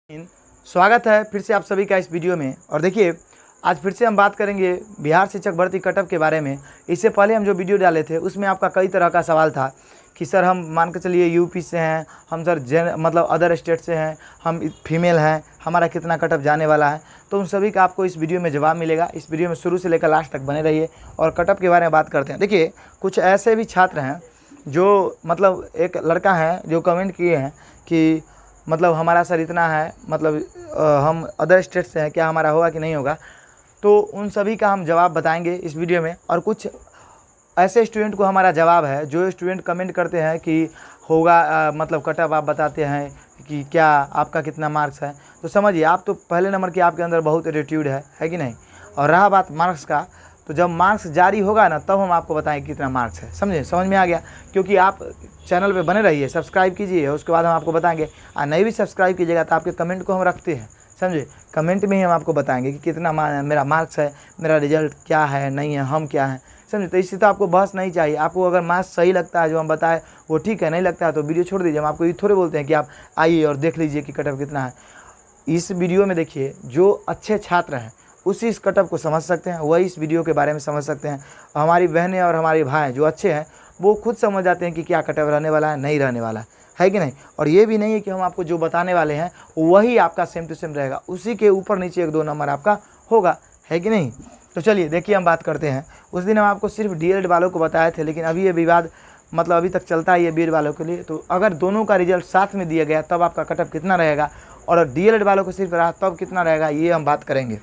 स्वागत है फिर से आप सभी का इस वीडियो में। और देखिए, आज फिर से हम बात करेंगे बिहार शिक्षक भर्ती कटअप के बारे में। इससे पहले हम जो वीडियो डाले थे उसमें आपका कई तरह का सवाल था कि सर हम मान के चलिए यूपी से हैं, हम सर मतलब अदर स्टेट से हैं, हम फीमेल हैं, हमारा कितना कटअप जाने वाला है। तो उन सभी का आपको इस वीडियो में जवाब मिलेगा। इस वीडियो में शुरू से लेकर लास्ट तक बने रहिए और कटअप के बारे में बात करते हैं। देखिए, कुछ ऐसे भी छात्र हैं जो मतलब एक लड़का है जो कमेंट किए हैं कि मतलब हमारा सर इतना है, मतलब हम अदर स्टेट से हैं, क्या हमारा होगा कि नहीं होगा। तो उन सभी का हम जवाब बताएंगे इस वीडियो में। और कुछ ऐसे स्टूडेंट को हमारा जवाब है जो स्टूडेंट कमेंट करते हैं कि होगा मतलब कटअप आप बताते हैं कि क्या आपका कितना मार्क्स है। तो समझिए, आप तो पहले नंबर की आपके अंदर बहुत एटीट्यूड है कि नहीं। और रहा बात मार्क्स का, तो जब मार्क्स जारी होगा ना तब हम आपको बताएंगे कितना मार्क्स है। समझ में आ गया। क्योंकि आप चैनल पे बने रहिए, सब्सक्राइब कीजिए, उसके बाद हम आपको बताएंगे। और नहीं भी सब्सक्राइब कीजिएगा तो आपके कमेंट को हम रखते हैं, समझे। कमेंट में ही हम आपको बताएंगे कि कितना मेरा मार्क्स है, मेरा रिजल्ट क्या है, नहीं है, हम क्या हैं, समझे। तो इससे तो आपको बहस नहीं चाहिए। आपको अगर मार्क्स सही लगता है जो हम बताए वो ठीक है, नहीं लगता है तो वीडियो छोड़ दीजिए। हम आपको ये थोड़े बोलते हैं कि आप आइए और देख लीजिए कि कटअप कितना है। इस वीडियो में देखिए, जो अच्छे छात्र हैं उसी इस कटअप को समझ सकते हैं, वही इस वीडियो के बारे में समझ सकते हैं। हमारी बहनें और हमारे भाई जो अच्छे हैं वो खुद समझ जाते हैं कि क्या कटअप रहने वाला है, नहीं रहने वाला है कि नहीं। और ये भी नहीं है कि हम आपको जो बताने वाले हैं वही आपका सेम टू सेम रहेगा, उसी के ऊपर नीचे एक दो नंबर आपका होगा, है कि नहीं। तो चलिए देखिए, हम बात करते हैं। उस दिन हम आपको सिर्फ डीएलएड वालों को बताए थे, लेकिन अभी ये विवाद मतलब अभी तक चलता है ये बीएड वालों के लिए। तो अगर दोनों का रिजल्ट साथ में दिया गया तब आपका कटअप कितना रहेगा, और डीएलएड वालों को सिर्फ रहा तब कितना रहेगा, ये हम बात करेंगे।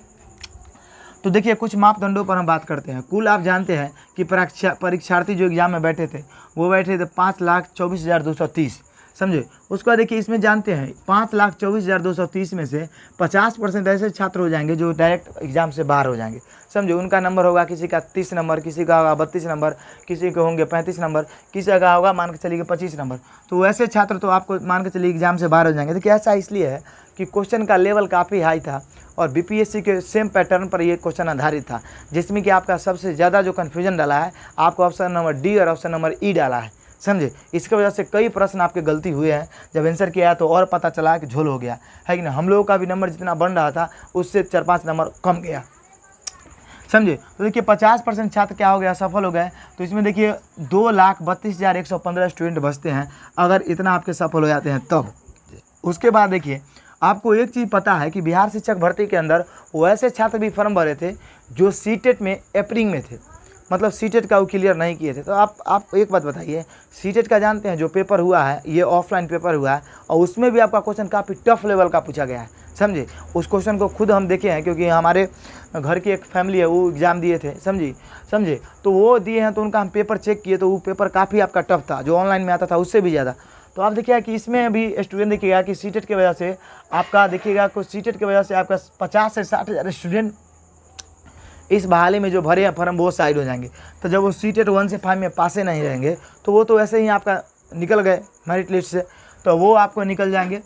तो देखिए, कुछ मापदंडों पर हम बात करते हैं। कुल आप जानते हैं कि परीक्षार्थी जो एग्जाम में बैठे थे वो बैठे थे 5,24,230, समझे। उसके बाद देखिए, इसमें जानते हैं 5,24,230 में से 50% ऐसे छात्र हो जाएंगे जो डायरेक्ट एग्जाम से बाहर हो जाएंगे, समझे। उनका नंबर होगा किसी का 30 नंबर, किसी का होगा 32 नंबर, किसी के होंगे 35 नंबर, किसी का होगा मान के चलिए 25 नंबर। तो वैसे छात्र तो आपको मान के चलिए एग्जाम से बाहर हो जाएंगे। देखिए, ऐसा इसलिए है कि क्वेश्चन का लेवल काफ़ी हाई था और बीपीएससी के सेम पैटर्न पर ये क्वेश्चन आधारित था, जिसमें कि आपका सबसे ज़्यादा जो कन्फ्यूजन डाला है आपको ऑप्शन नंबर डी और ऑप्शन नंबर ई डाला है, समझे। इसकी वजह से कई प्रश्न आपके गलती हुए हैं। जब आंसर किया तो और पता चला कि झोल हो गया, है कि ना। हम लोगों का भी नंबर जितना बन रहा था उससे 4-5 नंबर कम गया, समझे। तो देखिए, 50% छात्र क्या हो गया, सफल हो गए। तो इसमें देखिए 2,32,115 स्टूडेंट बचते हैं अगर इतना आपके सफल हो जाते हैं तब। उसके बाद देखिए, आपको एक चीज़ पता है कि बिहार शिक्षक भर्ती के अंदर वैसे छात्र भी फॉर्म भरे थे जो सीटेट में एपरिंग में थे, मतलब सीटेट का वो क्लियर नहीं किए थे। तो आप एक बात बताइए, सीटेट का जानते हैं जो पेपर हुआ है ये ऑफलाइन पेपर हुआ है और उसमें भी आपका क्वेश्चन काफ़ी टफ लेवल का पूछा गया है, समझे। उस क्वेश्चन को खुद हम देखे हैं क्योंकि हमारे घर की एक फैमिली है वो एग्ज़ाम दिए थे, समझे। तो वो दिए हैं तो उनका हम पेपर चेक किए तो वो पेपर काफ़ी आपका टफ था, जो ऑनलाइन में आता था उससे भी ज़्यादा। तो आप देखिएगा कि इसमें भी स्टूडेंट देखिएगा कि सीटेट की वजह से आपका देखिएगा कुछ सीटेट की वजह से आपका 50 से 60 हज़ार स्टूडेंट इस बहाली में जो भरे हैं फॉर्म वो साइड हो जाएंगे। तो जब वो सीटेट 1 से 5 में पासे नहीं रहेंगे तो वो तो ऐसे ही आपका निकल गए मेरिट लिस्ट से, तो वो आपको निकल जाएंगे।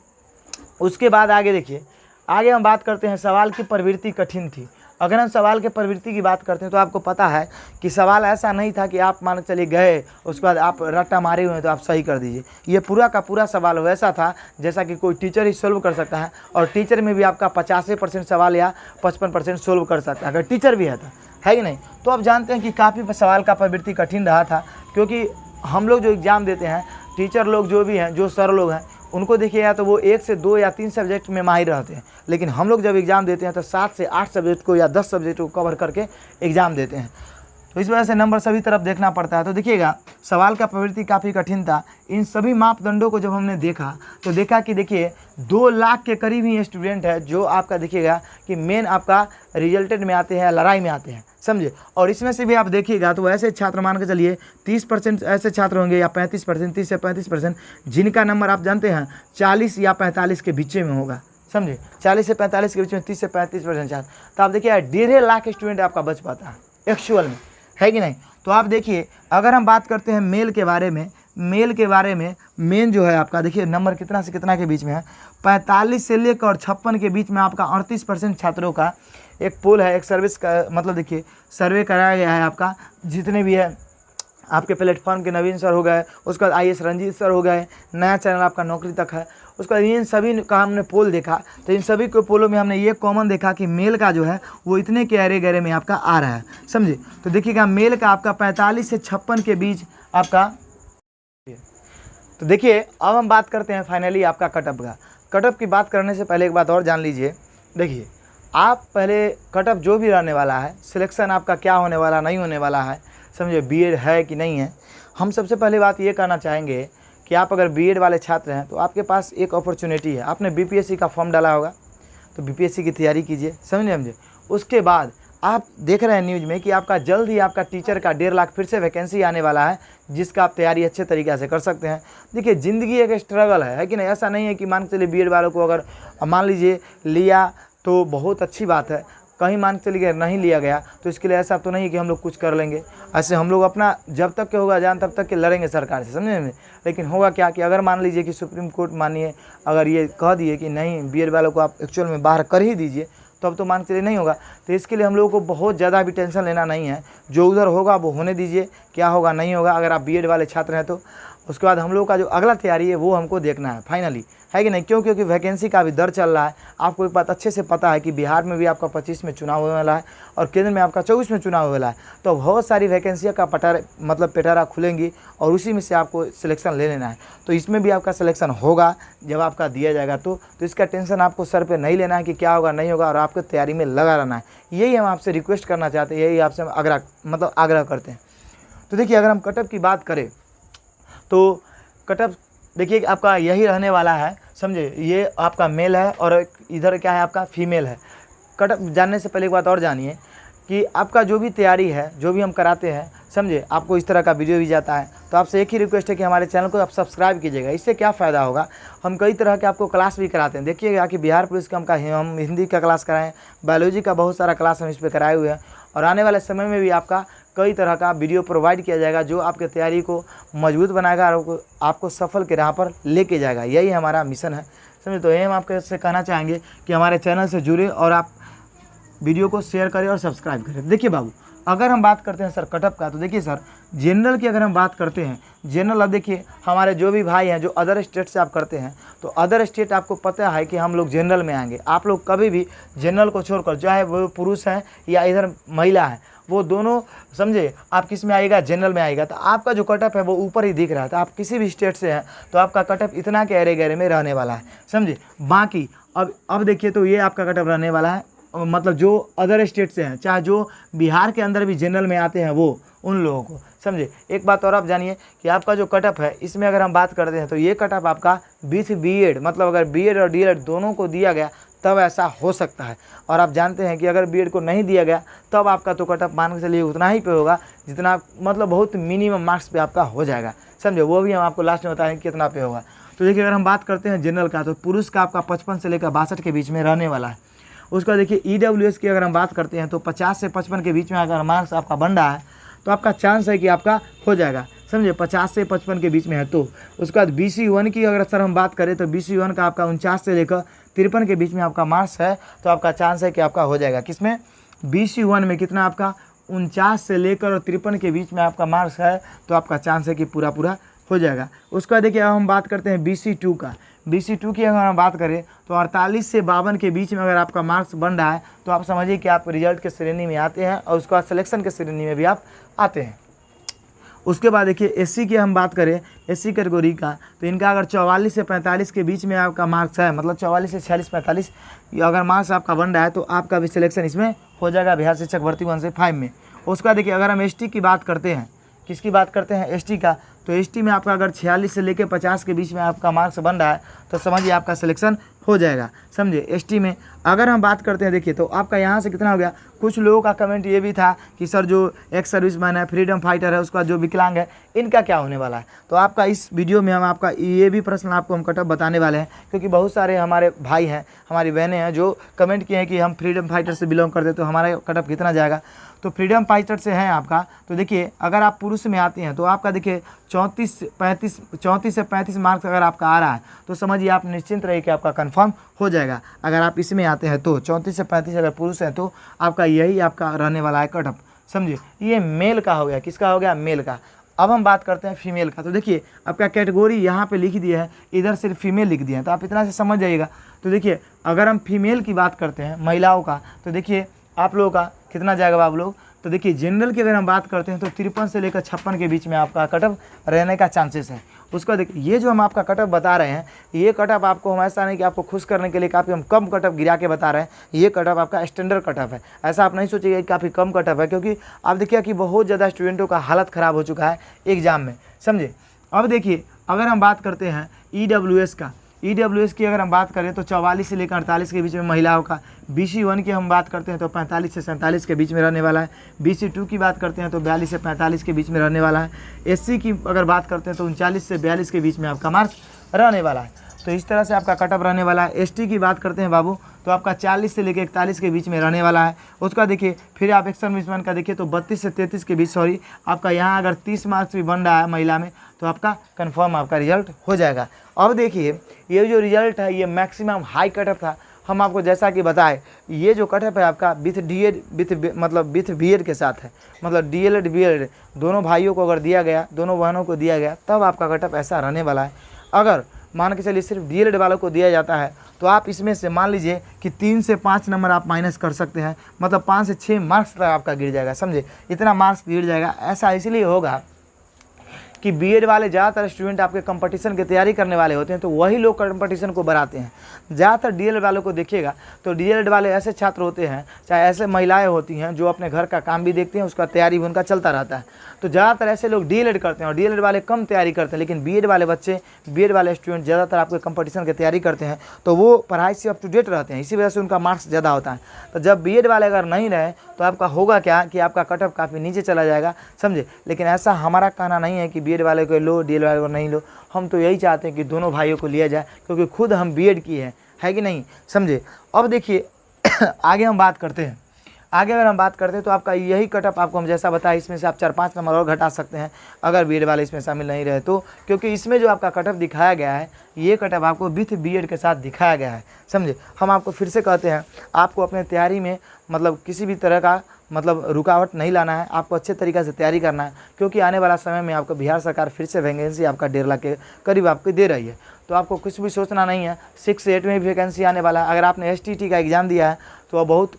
उसके बाद आगे देखिए, आगे हम बात करते हैं सवाल की प्रवृत्ति कठिन थी। अगर हम सवाल के प्रवृत्ति की बात करते हैं तो आपको पता है कि सवाल ऐसा नहीं था कि आप मान चले गए उसके बाद आप रट्टा मारे हुए हैं तो आप सही कर दीजिए। ये पूरा का पूरा सवाल वैसा था जैसा कि कोई टीचर ही सोल्व कर सकता है, और टीचर में भी आपका 85% सवाल या 55% सोल्व कर सकता है अगर टीचर भी है तो, है कि नहीं। तो आप जानते हैं कि काफ़ी सवाल का प्रवृत्ति कठिन रहा था, क्योंकि हम लोग जो एग्ज़ाम देते हैं, टीचर लोग जो भी हैं, जो सर लोग हैं, उनको देखिएगा तो वो 1 से 2 या 3 सब्जेक्ट में माहिर रहते हैं, लेकिन हम लोग जब एग्ज़ाम देते हैं तो 7 से 8 सब्जेक्ट को या 10 सब्जेक्ट को कवर करके एग्ज़ाम देते हैं। तो इस वजह से नंबर सभी तरफ देखना पड़ता है। तो देखिएगा, सवाल का प्रवृत्ति काफ़ी कठिन था। इन सभी मापदंडों को जब हमने देखा तो देखा कि देखिए 2 लाख के करीब ही स्टूडेंट है जो आपका देखिएगा कि मेन आपका रिजल्टेड में आते हैं, लड़ाई में आते हैं, समझे। और इसमें से भी आप देखिएगा तो ऐसे छात्र मान के चलिए 30% ऐसे छात्र होंगे या 35%, 30 से 35%, जिनका नंबर आप जानते हैं 40 या 45 के बीच में होगा, समझे। 40 से 45 के बीच में 30 से 35% छात्र। तो आप देखिए 1.5 लाख स्टूडेंट आपका बच पाता है एक्चुअल में, है कि नहीं। तो आप देखिए, अगर हम बात करते हैं मेल के बारे में, मेन जो है आपका देखिए नंबर कितना से कितना के बीच में है, 45 से लेकर 56 के बीच में आपका 38% छात्रों का एक पोल है, एक सर्विस का मतलब देखिए सर्वे कराया गया है आपका, जितने भी है आपके प्लेटफॉर्म के नवीन सर हो गए, उसके बाद आईएएस रंजीत सर हो गए, नया चैनल आपका नौकरी तक है, उसके बाद इन सभी का हमने पोल देखा, तो इन सभी के पोलों में हमने ये कॉमन देखा कि मेल का जो है वो इतने के गहरे में आपका आ रहा है, समझे। तो देखिएगा मेल का आपका 45 से 56 के बीच आपका। तो देखिए अब हम बात करते हैं फाइनली आपका कटअप का। कटअप की बात करने से पहले एक बात और जान लीजिए। देखिए आप पहले कटअप जो भी रहने वाला है, सिलेक्शन आपका क्या होने वाला नहीं होने वाला है, समझे, बीएड है कि नहीं है। हम सबसे पहले बात ये कहना चाहेंगे कि आप अगर बीएड वाले छात्र हैं तो आपके पास एक अपॉर्चुनिटी है। आपने बीपीएससी का फॉर्म डाला होगा तो बीपीएससी की तैयारी कीजिए, समझे। उसके बाद आप देख रहे हैं न्यूज़ में कि आपका जल्द ही आपका टीचर का 1.5 लाख फिर से वैकेंसी आने वाला है, जिसका आप तैयारी अच्छे तरीके से कर सकते हैं। देखिए ज़िंदगी एक स्ट्रगल है कि नहीं। ऐसा नहीं है कि मान के चलिए बीएड वालों को अगर मान लीजिए लिया तो बहुत अच्छी बात है, कहीं मान के चलिए नहीं लिया गया तो इसके लिए ऐसा तो नहीं है कि हम लोग कुछ कर लेंगे। ऐसे हम लोग अपना जब तक के होगा जान तब तक के लड़ेंगे सरकार से, समझे। लेकिन होगा क्या कि अगर मान लीजिए कि सुप्रीम कोर्ट मानिए अगर ये कह दिए कि नहीं बीएड वालों को आप एक्चुअल में बाहर कर ही दीजिए, तो अब तो मान के चलिए नहीं होगा। तो इसके लिए हम लोगों को बहुत ज़्यादा भी टेंशन लेना नहीं है, जो उधर होगा वो होने दीजिए, क्या होगा नहीं होगा। अगर आप बीएड वाले छात्र हैं तो उसके बाद हम लोगों का जो अगला तैयारी है वो हमको देखना है फाइनली, है कि नहीं। क्यों? क्योंकि वैकेंसी का भी दर चल रहा है। आपको एक बात अच्छे से पता है कि बिहार में भी आपका 25 में चुनाव होने वाला है और केंद्र में आपका 24 में चुनाव होने वाला है। तो बहुत सारी वैकेंसियाँ का पिटारा खुलेंगी और उसी में से आपको सिलेक्शन ले लेना है। तो इसमें भी आपका सिलेक्शन होगा जब आपका दिया जाएगा तो इसका टेंशन आपको सर पे नहीं लेना है कि क्या होगा नहीं होगा, और आपको तैयारी में लगा रहना है। यही हम आपसे रिक्वेस्ट करना चाहते हैं, यही आपसे हम आग्रह करते हैं। तो देखिए अगर हम कटअप की बात करें तो कटअप देखिए आपका यही रहने वाला है, समझे। ये आपका मेल है और इधर क्या है आपका फीमेल है। कटअप जानने से पहले एक बात और जानिए कि आपका जो भी तैयारी है, जो भी हम कराते हैं, समझे, आपको इस तरह का वीडियो भी जाता है। तो आपसे एक ही रिक्वेस्ट है कि हमारे चैनल को आप सब्सक्राइब कीजिएगा। इससे क्या फ़ायदा होगा, हम कई तरह के आपको क्लास भी कराते हैं। देखिएगा कि बिहार पुलिस का हम हिंदी का क्लास कराएँ, बायोलॉजी का बहुत सारा क्लास हम इस पर कराए हुए हैं, और आने वाले समय में भी आपका कई तरह का वीडियो प्रोवाइड किया जाएगा जो आपके तैयारी को मजबूत बनाएगा और आपको सफल के राह पर लेके जाएगा। यही हमारा मिशन है, समझे। तो यही हम आपके से कहना चाहेंगे कि हमारे चैनल से जुड़े और आप वीडियो को शेयर करें और सब्सक्राइब करें। देखिए बाबू, अगर हम बात करते हैं सर कटअप का, तो देखिए सर जनरल की अगर हम बात करते हैं, जनरल अब देखिए हमारे जो भी भाई हैं जो अदर स्टेट से आप करते हैं, तो अदर स्टेट आपको पता है कि हम लोग जनरल में आएंगे। आप लोग कभी भी जनरल को छोड़कर, चाहे वो पुरुष हैं या इधर महिला है, वो दोनों, समझे, आप किस में आएगा, जनरल में आएगा। तो आपका जो कटअप है वो ऊपर ही दिख रहा है। तो आप किसी भी स्टेट से हैं तो आपका कटअप इतना के गहरे में रहने वाला है, समझे। बाकी अब देखिए तो ये आपका कटअप रहने वाला है, मतलब जो अदर स्टेट से हैं, चाहे जो बिहार के अंदर भी जनरल में आते हैं वो, उन लोगों को, समझे। एक बात और आप जानिए कि आपका जो कटअप है इसमें अगर हम बात करते हैं तो ये कटअप आपका विथ बीएड, मतलब अगर बीएड और डीएड दोनों को दिया गया तब ऐसा हो सकता है। और आप जानते हैं कि अगर बीएड को नहीं दिया गया तब आपका तो कटअप मान के चलिए उतना ही पे होगा जितना, मतलब बहुत मिनिमम मार्क्स पे आपका हो जाएगा, समझे। वो भी हम आपको लास्ट में बताएंगे कितना पे होगा। तो देखिए अगर हम बात करते हैं जनरल का, तो पुरुष का आपका 55 से लेकर 62 के बीच में रहने वाला है। उसका देखिए ईडब्ल्यूएस की अगर हम बात करते हैं तो 50 से 55 के बीच में अगर मार्क्स आपका बन रहा है तो आपका चांस है कि आपका हो जाएगा, समझे, 50 से 55 के बीच में है। तो उसके बाद BC1 की अगर सर हम बात करें तो BC1 का आपका 49 से लेकर 53 के बीच में आपका मार्क्स है, तो आपका चांस है कि आपका हो जाएगा। किसमें? BC1 में कितना आपका 49 से लेकर और 53 के बीच में आपका मार्क्स है, तो आपका चांस है कि पूरा हो जाएगा। उसका देखिए अब हम बात करते हैं BC2 का। BC2 की अगर हम बात करें तो 48 से 52 के बीच में अगर आपका मार्क्स बन रहा है तो आप समझिए कि आप रिजल्ट के श्रेणी में आते हैं और उसके बाद सिलेक्शन के श्रेणी में भी आप आते हैं। उसके बाद देखिए SC की हम बात करें, SC कैटेगरी का, तो इनका अगर 44 से 45 के बीच में आपका मार्क्स है, मतलब 44 से 46 45 अगर मार्क्स आपका बन रहा है तो आपका भी सिलेक्शन इसमें हो जाएगा बिहार शिक्षक भर्ती 1 से 5 में। उसका देखिए अगर हम ST की बात करते हैं, किसकी बात करते हैं, ST का, तो ST में आपका अगर 46 से लेकर 50 के बीच में आपका मार्क्स बन रहा है तो समझिए आपका सिलेक्शन हो जाएगा, समझे। ST में अगर हम बात करते हैं, देखिए तो आपका यहाँ से कितना हो गया। कुछ लोगों का कमेंट ये भी था कि सर जो एक्स सर्विसमैन है, फ्रीडम फाइटर है, उसका जो विकलांग है, इनका क्या होने वाला है। तो आपका इस वीडियो में हम आपका ये भी प्रश्न आपको हम कटअप बताने वाले हैं, क्योंकि बहुत सारे हमारे भाई हैं, हमारी बहनें हैं जो कमेंट किए हैं कि हम फ्रीडम फाइटर से बिलोंग करते तो हमारा कटअप कितना जाएगा। तो फ्रीडम फाइटर से हैं आपका, तो देखिए अगर आप पुरुष में आते हैं तो आपका देखिए 34 से 35 मार्क्स अगर आपका आ रहा है तो समझिए आप निश्चिंत रहिए कि आपका कंफर्म हो जाएगा। अगर आप इसमें आते हैं तो 34 से 35 अगर पुरुष हैं तो आपका यही आपका रहने वाला है कटअप, समझिए। ये मेल का हो गया, किसका हो गया, मेल का। अब हम बात करते हैं फीमेल का। तो देखिए आपका कैटेगरी यहाँ पे लिख दिया है, इधर सिर्फ फीमेल लिख दिया है, तो आप इतना से समझ जाइएगा। तो देखिए अगर हम फीमेल की बात करते हैं, महिलाओं का, तो देखिए आप लोगों का कितना जाएगा आप लोग। तो देखिए जनरल की अगर हम बात करते हैं तो 53 से लेकर 56 के बीच में आपका कटअप रहने का चांसेस है। उसका देखिए ये जो हम आपका कटअप बता रहे हैं, ये कटअप आपको हम ऐसा नहीं कि आपको खुश करने के लिए काफ़ी हम कम कटअप गिरा के बता रहे हैं। ये कटअप आपका स्टैंडर्ड कटअप है, ऐसा आप नहीं सोचिएगा कि काफ़ी कम कटअप है, क्योंकि आप देखिए कि बहुत ज़्यादा स्टूडेंटों का हालत ख़राब हो चुका है एग्ज़ाम में, समझे। अब देखिए अगर हम बात करते हैं EWS का, EWS की अगर हम बात करें तो 44 से लेकर 48 के बीच में महिलाओं का। BC1 की हम बात करते हैं तो 45 से 47 के बीच में रहने वाला है। BC2 की बात करते हैं तो 42 से 45 के बीच में रहने वाला है। SC की अगर बात करते हैं तो 39 से 42 के बीच में आपका मार्क्स रहने वाला है। तो इस तरह से आपका कटअप रहने वाला है। ST की बात करते हैं बाबू तो आपका 40 से लेकर 41 के बीच में रहने वाला है। उसका देखिए फिर आप एक्सर्विसमैन का देखिए तो 32 से 33 के बीच, सॉरी आपका यहाँ अगर 30 मार्क्स भी बन रहा है महिला में तो आपका कन्फर्म आपका रिजल्ट हो जाएगा। अब देखिए ये जो रिजल्ट है ये मैक्सिमम हाई कटअप था। हम आपको जैसा कि बताए ये जो कटअप है आपका विथ BEd के साथ है, मतलब DLEd BEd दोनों भाइयों को अगर दिया गया, दोनों बहनों को दिया गया, तब आपका कटअप ऐसा रहने वाला है। अगर मान के चलिए सिर्फ DLEd वालों को दिया जाता है तो आप इसमें से मान लीजिए कि 3 से 5 नंबर आप माइनस कर सकते हैं, मतलब 5 से 6 मार्क्स तक आपका गिर जाएगा, समझे। इतना मार्क्स गिर जाएगा। ऐसा इसलिए होगा कि BEd वाले ज़्यादातर स्टूडेंट आपके कंपटीशन की तैयारी करने वाले होते हैं, तो वही लोग कंपटीशन को बढ़ाते हैं। ज़्यादातर DLEd वालों को देखिएगा तो DLEd वाले ऐसे छात्र होते हैं, चाहे ऐसे महिलाएं होती हैं जो अपने घर का काम भी देखती हैं, उसका तैयारी भी उनका चलता रहता है। तो ज़्यादातर ऐसे लोग DLEd करते हैं और DLEd वाले कम तैयारी करते हैं। लेकिन BEd वाले बच्चे, BEd वाले स्टूडेंट ज़्यादातर आपके कंपटीशन की तैयारी करते हैं, तो वो पढ़ाई से अप टू डेट रहते हैं, इसी वजह से उनका मार्क्स ज़्यादा होता है। तो जब BEd वाले अगर नहीं रहे तो आपका होगा क्या कि आपका कटअप काफ़ी नीचे चला जाएगा, समझे। लेकिन ऐसा हमारा कहना नहीं है कि BEd वाले को लो, DLEd वाले को नहीं लो। हम तो यही चाहते हैं कि दोनों भाइयों को लिया जाए, क्योंकि खुद हम BEd किए है कि नहीं, समझे। अब देखिए आगे हम बात करते हैं। आगे अगर हम बात करते हैं तो आपका यही कटअप आपको हम जैसा बताया, इसमें से आप 4-5 नंबर और घटा सकते हैं अगर BEd वाले इसमें शामिल नहीं रहे तो, क्योंकि इसमें जो आपका कटअप दिखाया गया है ये कटअप आपको विथ BEd के साथ दिखाया गया है, समझे। हम आपको फिर से कहते हैं आपको अपने तैयारी में मतलब किसी भी तरह का मतलब रुकावट नहीं लाना है, आपको अच्छे तरीक़े से तैयारी करना है, क्योंकि आने वाला समय में आपको बिहार सरकार फिर से वैकेंसी आपका 1.5 लाख के करीब आपको दे रही है। तो आपको कुछ भी सोचना नहीं है, 6 से 8 में भी वैकेंसी आने वाला है। अगर आपने STT का एग्ज़ाम दिया है तो बहुत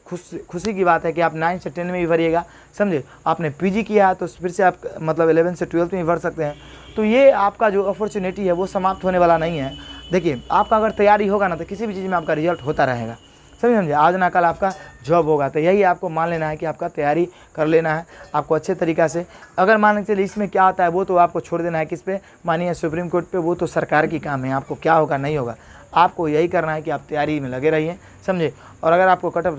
खुशी की बात है कि आप 9 से 10 में भी भरिएगा, समझे। आपने PG किया है तो फिर से आप मतलब 11 से 12 में भी भर सकते हैं। तो ये आपका जो अपॉर्चुनिटी है वो समाप्त होने वाला नहीं है। देखिए आपका अगर तैयारी होगा ना तो किसी भी चीज़ में आपका रिजल्ट होता रहेगा, समझे। आज ना कल आपका जॉब होगा, तो यही आपको मान लेना है कि आपका तैयारी कर लेना है आपको अच्छे तरीक़ा से। अगर मान लीजिए इसमें क्या आता है वो तो आपको छोड़ देना है किस पे, मानिए सुप्रीम कोर्ट पे, वो तो सरकार की काम है, आपको क्या होगा नहीं होगा। आपको यही करना है कि आप तैयारी में लगे रहिए, समझे। और अगर आपको कटअप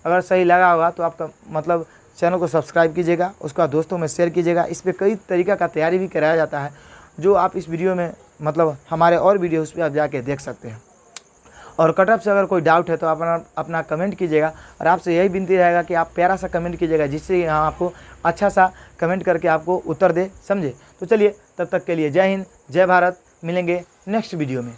अगर सही लगा होगा तो आपका मतलब चैनल को सब्सक्राइब कीजिएगा, उसका दोस्तों में शेयर कीजिएगा। इस पर कई तरीक़ा का तैयारी भी कराया जाता है, जो आप इस वीडियो में मतलब हमारे और वीडियो उस पर आप जाके देख सकते हैं। और कटअप से अगर कोई डाउट है तो आप अपना कमेंट कीजिएगा, और आपसे यही विनती रहेगा कि आप प्यारा सा कमेंट कीजिएगा, जिससे हम आपको अच्छा सा कमेंट करके आपको उत्तर दे, समझे। तो चलिए तब तक के लिए जय हिंद, जय भारत। मिलेंगे नेक्स्ट वीडियो में।